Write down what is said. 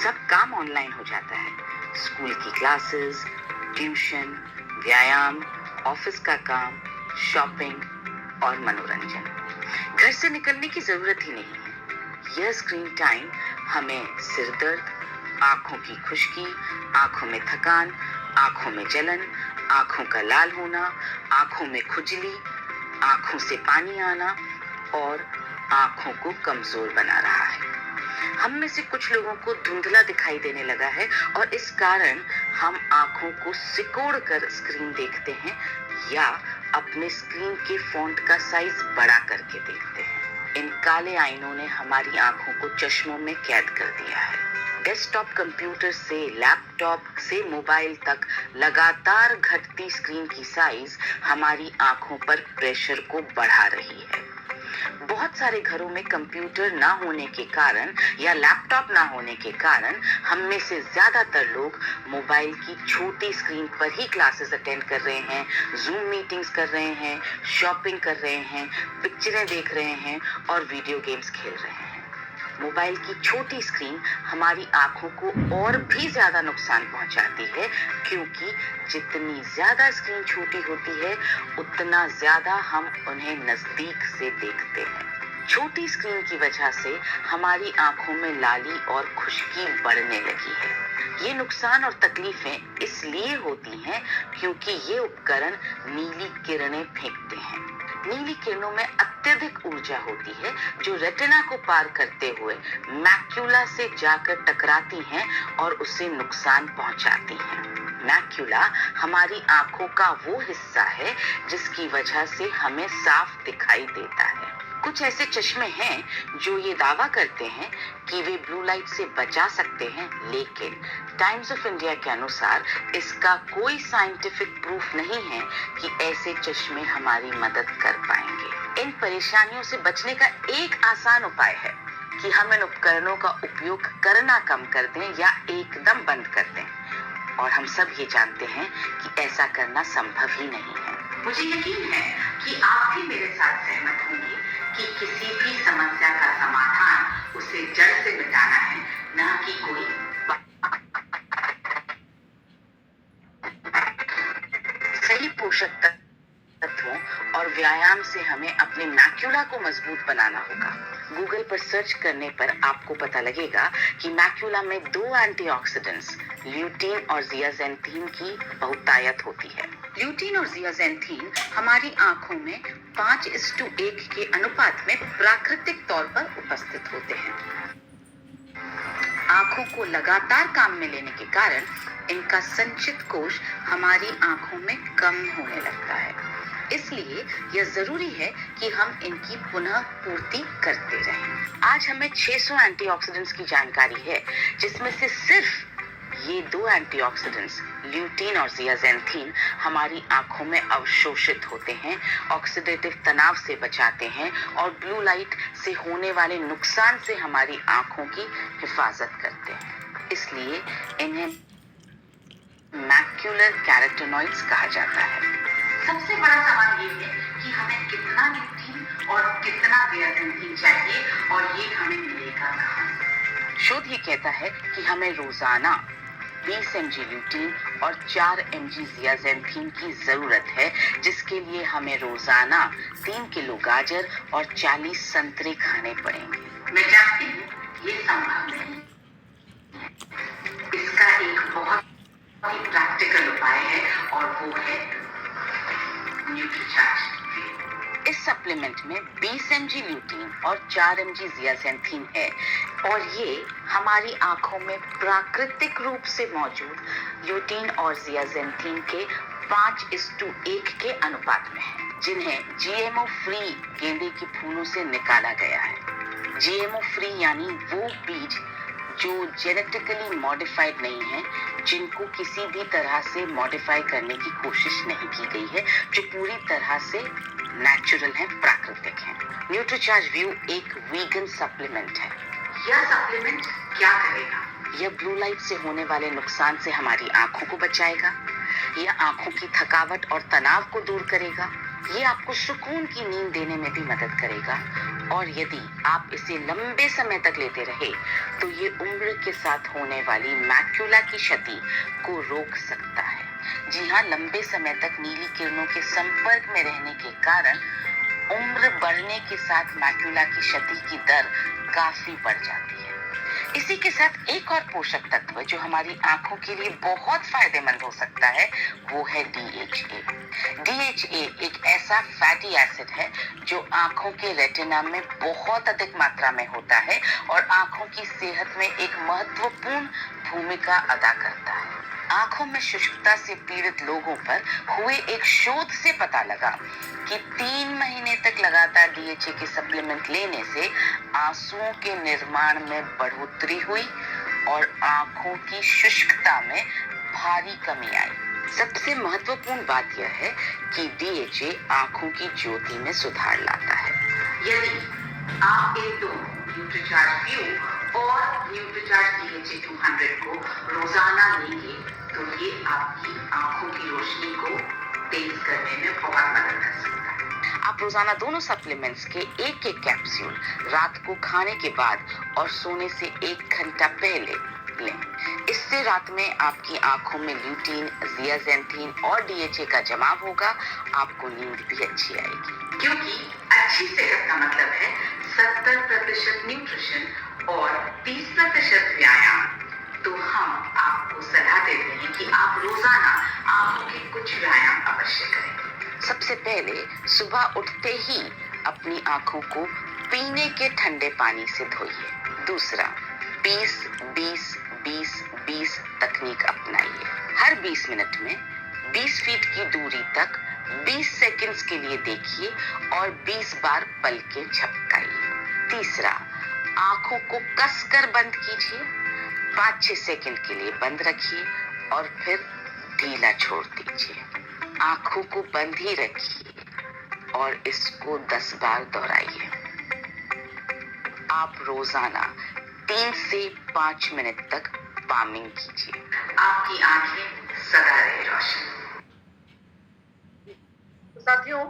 सब काम ऑनलाइन हो जाता है। स्कूल की क्लासेस, ट्यूशन, व्यायाम, ऑफिस का काम, शॉपिंग और मनोरंजन। घर से निकलने की जरूरत ही नहीं है। यह स्क्रीन टाइम हमें सिर दर्द, आंखों की खुश्की, आंखों में थकान, आंखों में जलन, आंखों का लाल होना, आंखों में खुजली, आंखों से पानी आना और आंखों को कमजोर बना रहा है। हम में से कुछ लोगों को धुंधला दिखाई देने लगा है और इस कारण हम आंखों को सिकोड़ कर स्क्रीन देखते हैं या अपने स्क्रीन के फॉन्ट का साइज बड़ा करके देखते हैं। इन काले आईनों ने हमारी आंखों को चश्मों में कैद कर दिया है। डेस्कटॉप कंप्यूटर से लैपटॉप से मोबाइल तक लगातार घटती स्क्रीन की साइज हमारी आंखों पर प्रेशर को बढ़ा रही है। बहुत सारे घरों में कंप्यूटर ना होने के कारण या लैपटॉप ना होने के कारण हम में से ज्यादातर लोग मोबाइल की छोटी स्क्रीन पर ही क्लासेस अटेंड कर रहे हैं, जूम मीटिंग्स कर रहे हैं, शॉपिंग कर रहे हैं, पिक्चरें देख रहे हैं और वीडियो गेम्स खेल रहे हैं। मोबाइल की छोटी स्क्रीन हमारी आंखों को और भी ज्यादा नुकसान पहुंचाती है, क्योंकि जितनी ज्यादा स्क्रीन छोटी होती है उतना ज्यादा हम उन्हें नजदीक से देखते हैं। छोटी स्क्रीन की वजह से हमारी आंखों में लाली और खुश्की बढ़ने लगी है। ये नुकसान और तकलीफें इसलिए होती हैं क्योंकि ये उपकरण नीली किरणें फेंकते हैं। नीली किरणों में अत्यधिक ऊर्जा होती है जो रेटिना को पार करते हुए मैक्यूला से जाकर टकराती हैं और उसे नुकसान पहुंचाती हैं। मैक्यूला हमारी आंखों का वो हिस्सा है जिसकी वजह से हमें साफ दिखाई देता है। कुछ ऐसे चश्मे हैं जो ये दावा करते हैं कि वे ब्लू लाइट से बचा सकते हैं, लेकिन टाइम्स ऑफ इंडिया के अनुसार इसका कोई साइंटिफिक प्रूफ नहीं है कि ऐसे चश्मे हमारी मदद कर पाएंगे। इन परेशानियों से बचने का एक आसान उपाय है कि हम इन उपकरणों का उपयोग करना कम कर दें या एकदम बंद कर दें। और हम सब ये जानते हैं कि ऐसा करना संभव ही नहीं है। मुझे यकीन है कि आप भी मेरे साथ सहमत होंगे कि किसी भी समस्या का समाधान उसे जड़ से मिटाना है, न कि कोई सही पोषक तत्वों और व्यायाम से हमें अपने मैक्यूला को मजबूत बनाना होगा। गूगल पर सर्च करने पर आपको पता लगेगा कि मैक्यूला में 2 एंटीऑक्सीडेंट्स ल्यूटीन और जियाजेंथीन की बहुतायत होती है। ल्यूटीन और जियाजेंथीन हमारी आंखों में 5:1 के अनुपात में प्राकृतिक तौर पर उपस्थित होते हैं। आंखों को लगातार काम में लेने के कारण इनका संचित कोश हमारी आंखों में कम होने लगता है। इसलिए यह जरूरी है कि हम इनकी पुनः पूर्ति करते रहें। आज हमें 600 एंटीऑक्सीडेंट्स की जानकारी है, जिसमें से सिर्फ ये 2 एंटीऑक्सीडेंट्स ल्यूटीन और जियाजेंथीन हमारी आंखों में अवशोषित होते हैं, ऑक्सीडेटिव तनाव से बचाते हैं और ब्लू लाइट से होने वाले नुकसान से हमारी आंखों की हिफाजत करते हैं। इसलिए इन्हें मैक्यूलर कैरोटेनॉइड्स कहा जाता है। सबसे बड़ा सवाल ये है कि हमें कितना ल्यूटीन और कितना जियाजेंथीन चाहिए और ये हमें मिलेगा कहाँ? शोध ये कहता है कि हमें रोजाना 20 mg ल्यूटीन और 4 mg जियाजेंथीन की जरूरत है, जिसके लिए हमें रोजाना 3 किलो गाजर और 40 संतरे खाने पड़ेंगे। मैं जानती हूँ ये संभव नहीं। इसका एक बहुत ही प्रैक्टिकल उपाय है और वो है न्यूट्रीचार्ज। इस सप्लीमेंट में 20 mg ल्यूटीन और 4 mg जियाजेंथीन है और ये हमारी आंखों में प्राकृतिक रूप से मौजूद ल्यूटीन और जियाजेंथीन के 5:1 के अनुपात में है, जिन्हें जीएमओ फ्री गेंदे के फूलों से निकाला गया है। जीएमओ फ्री यानी वो बीज जो जेनेटिकली मॉडिफाइड नहीं है, जिनको किसी भी तरह से मॉडिफाई करने की कोशिश नहीं की गई है, जो पूरी तरह से नेचुरल है, प्राकृतिक है। न्यूट्रीचार्ज व्यू एक वीगन सप्लीमेंट है। यह सप्लीमेंट क्या करेगा? यह ब्लू लाइट से होने वाले नुकसान से हमारी आंखों को बचाएगा। यह आंखों की थकावट और तनाव को दूर करेगा। ये आपको सुकून की नींद देने में भी मदद करेगा और यदि आप इसे लंबे समय तक लेते रहे तो ये उम्र के साथ होने वाली मैक्यूला की क्षति को रोक सकता है। जी हाँ, लंबे समय तक नीली किरणों के संपर्क में रहने के कारण उम्र बढ़ने के साथ मैक्यूला की क्षति की दर काफी बढ़ जाती है। इसी के साथ एक और पोषक तत्व जो हमारी आंखों के लिए बहुत फायदेमंद हो सकता है वो है DHA। DHA एक ऐसा फैटी एसिड है जो आंखों के रेटिना में बहुत अधिक मात्रा में होता है और आंखों की सेहत में एक महत्वपूर्ण भूमिका अदा करता है। आंखों में शुष्कता से पीड़ित लोगों पर हुए एक शोध से पता लगा कि 3 महीने तक लगातार DHA के सप्लीमेंट लेने से आंसुओं के निर्माण में बढ़ोतरी हुई और आंखों की शुष्कता में भारी कमी आई। सबसे महत्वपूर्ण बात यह है कि DHA आंखों की ज्योति में सुधार लाता है। यदि आप इन दो न्यूट्रीचार्ज फ्यू और न्यूट्रीचार्ज DHA 200 को रोजाना लेंगे तो ये आपकी आंखों की रोशनी को तेज करने में बहुत मदद कर सकता है। आप रोजाना दोनों सप्लीमेंट्स के एक एक कैप्सूल रात को खाने के बाद और सोने से 1 घंटा पहले लें। इससे रात में आपकी आंखों में ल्यूटीन, जियाजेंथीन और DHA का जमाव होगा। आपको नींद भी अच्छी आएगी, क्योंकि अच्छी सेहत का मतलब है 70% न्यूट्रिशन और 30% व्यायाम। तो हम आपको सलाह देते हैं कि आप रोजाना आंखों के कुछ व्यायाम अवश्य करें। सबसे पहले सुबह उठते ही अपनी आंखों को पीने के ठंडे पानी से धोइए। दूसरा, 20-20-20-20 तकनीक अपनाइए। हर 20 मिनट में 20 फीट की दूरी तक 20 सेकंड्स के लिए देखिए और 20 बार पलकें झपकाइए। तीसरा, आंखों को कसकर बंद कीजिए, 5-6 सेकंड के लिए बंद रखिए और फिर ढीला छोड़ दीजिए। आंखों को बंद ही रखिए और इसको 10 बार दोहराइए। आप रोजाना 3 से 5 मिनट तक पामिंग कीजिए। आपकी आंखें सदा रहे रोशन। साथियों,